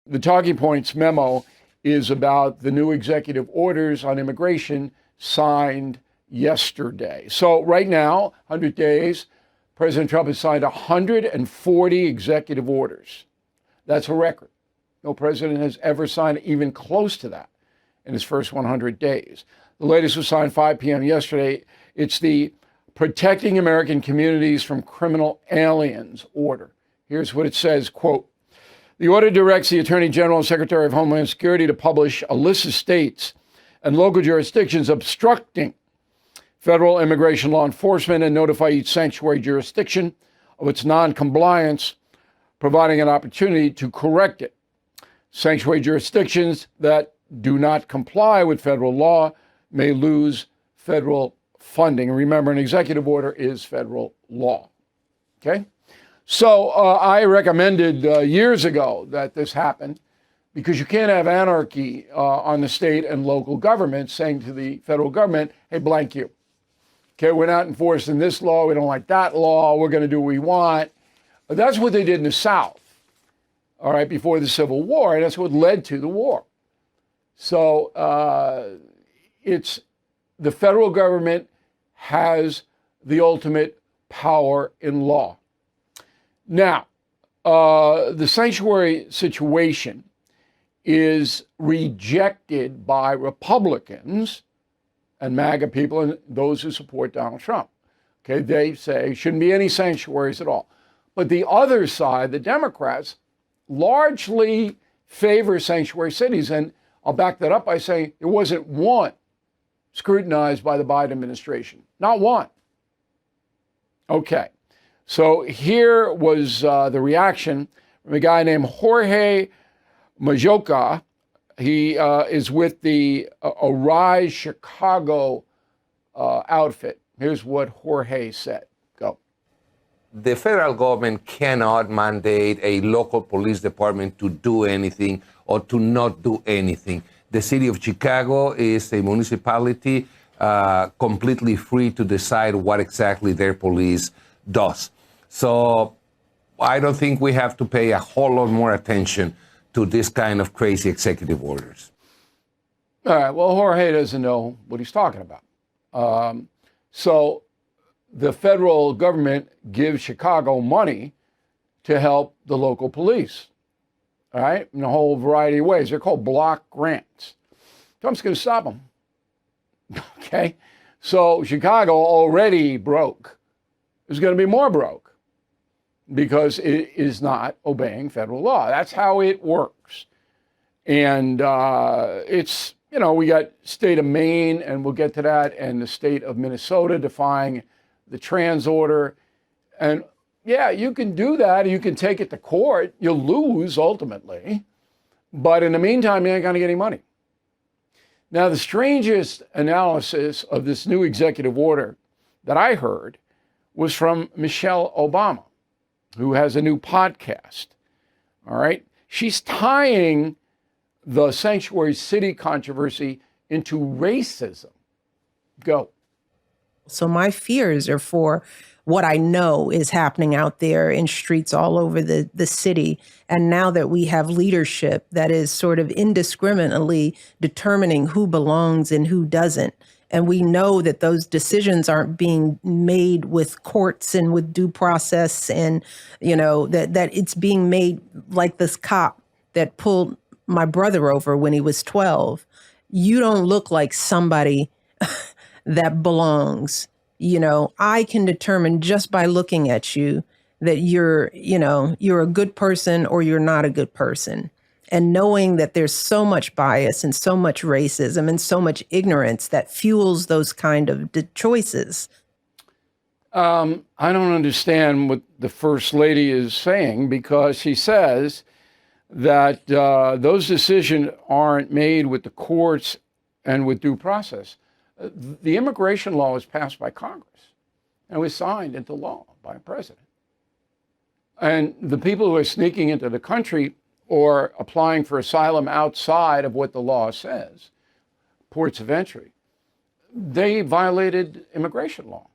The talking points memo is about the new executive orders on immigration signed yesterday. So right now, 100 days, President Trump has signed 140 executive orders. That's a record. No president has ever signed even close to that in his first 100 days. The latest was signed 5 p.m. yesterday. It's the Protecting American Communities from Criminal Aliens order. Here's what it says, quote, the order directs the Attorney General and Secretary of Homeland Security to publish a list of states and local jurisdictions obstructing federal immigration law enforcement and notify each sanctuary jurisdiction of its non-compliance, providing an opportunity to correct it. Sanctuary jurisdictions that do not comply with federal law may lose federal funding. Remember, an executive order is federal law. Okay? So I recommended years ago that this happened because you can't have anarchy on the state and local governments saying to the federal government, hey, blank you. Okay, we're not enforcing this law. We don't like that law. We're going to do what we want. But that's what they did in the South, all right, before the Civil War. And that's what led to the war. So it's the federal government has the ultimate power in law. Now, the sanctuary situation is rejected by Republicans and MAGA people and those who support Donald Trump. Okay, they say shouldn't be any sanctuaries at all. But the other side, the Democrats, largely favor sanctuary cities. And I'll back that up by saying there wasn't one scrutinized by the Biden administration. Not one. Okay. So here was the reaction from a guy named Jorge Majoka. He is with the Arise Chicago outfit. Here's what Jorge said. Go. The federal government cannot mandate a local police department to do anything or to not do anything. The city of Chicago is a municipality completely free to decide what exactly their police does. So I don't think we have to pay a whole lot more attention to this kind of crazy executive orders. All right. Well, Jorge doesn't know what he's talking about. So the federal government gives Chicago money to help the local police, all right, in a whole variety of ways. They're called block grants. Trump's going to stop them. Okay. So Chicago already broke. Is going to be more broke because it is not obeying federal law. That's how it works. And it's, you know, we got state of Maine, and we'll get to that, and the state of Minnesota defying the trans order. And yeah, you can do that. You can take it to court. You'll lose ultimately. But in the meantime, you ain't going to get any money. Now, the strangest analysis of this new executive order that I heard was from Michelle Obama, who has a new podcast. All right. She's tying the sanctuary city controversy into racism. Go. So my fears are for what I know is happening out there in streets all over the city. And now that we have leadership that is sort of indiscriminately determining who belongs and who doesn't, and we know that those decisions aren't being made with courts and with due process, and, you know, that it's being made like this cop that pulled my brother over when he was 12. You don't look like somebody that belongs. You know, I can determine just by looking at you that you're a good person or you're not a good person. And knowing that there's so much bias and so much racism and so much ignorance that fuels those kind of choices. I don't understand what the First Lady is saying, because she says that those decisions aren't made with the courts and with due process. The immigration law was passed by Congress and was signed into law by a president. And the people who are sneaking into the country or applying for asylum outside of what the law says, ports of entry, they violated immigration law.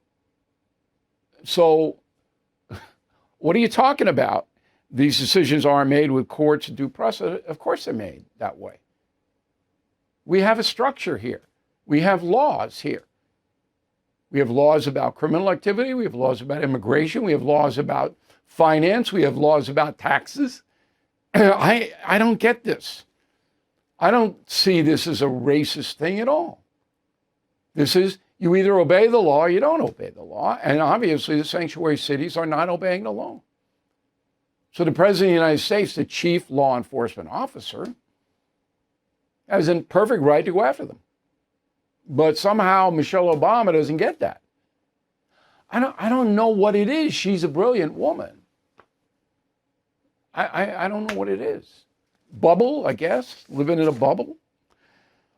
So what are you talking about? these decisions aren't made with courts due process. Of course they're made that way. We have a structure here. We have laws here. We have laws about criminal activity. We have laws about immigration. We have laws about finance. We have laws about taxes. I don't get this. I don't see this as a racist thing at all. This is, you either obey the law or you don't obey the law. And obviously the sanctuary cities are not obeying the law. So the President of the United States, the chief law enforcement officer, has a perfect right to go after them. But somehow Michelle Obama doesn't get that. I don't know what it is. She's a brilliant woman. I don't know what it is. Bubble, I guess, living in a bubble.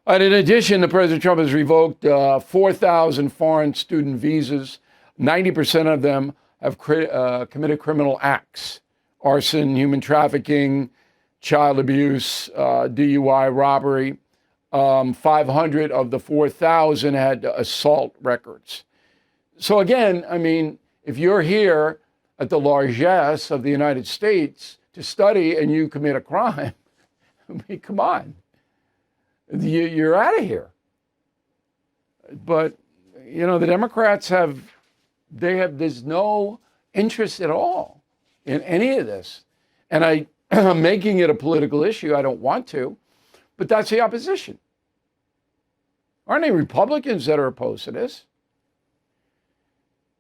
And in addition, the President Trump has revoked 4,000 foreign student visas. 90% of them have committed criminal acts: arson, human trafficking, child abuse, DUI, robbery. 500 of the 4,000 had assault records. So again, I mean, if you're here at the largesse of the United States to study and you commit a crime, I mean, come on, you're out of here. But, you know, the Democrats there's no interest at all in any of this. And I'm making it a political issue. I don't want to. But that's the opposition. Aren't any Republicans that are opposed to this?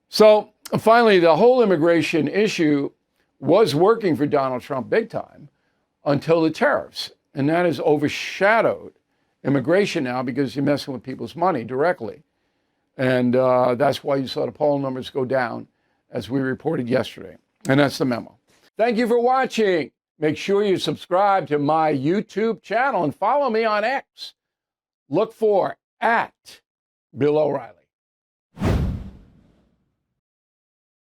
So finally, the whole immigration issue was working for Donald Trump big time until the tariffs. And that has overshadowed immigration now because you're messing with people's money directly. And that's why you saw the poll numbers go down, as we reported yesterday. And that's the memo. Thank you for watching. Make sure you subscribe to my YouTube channel and follow me on X. Look for @Bill O'Reilly.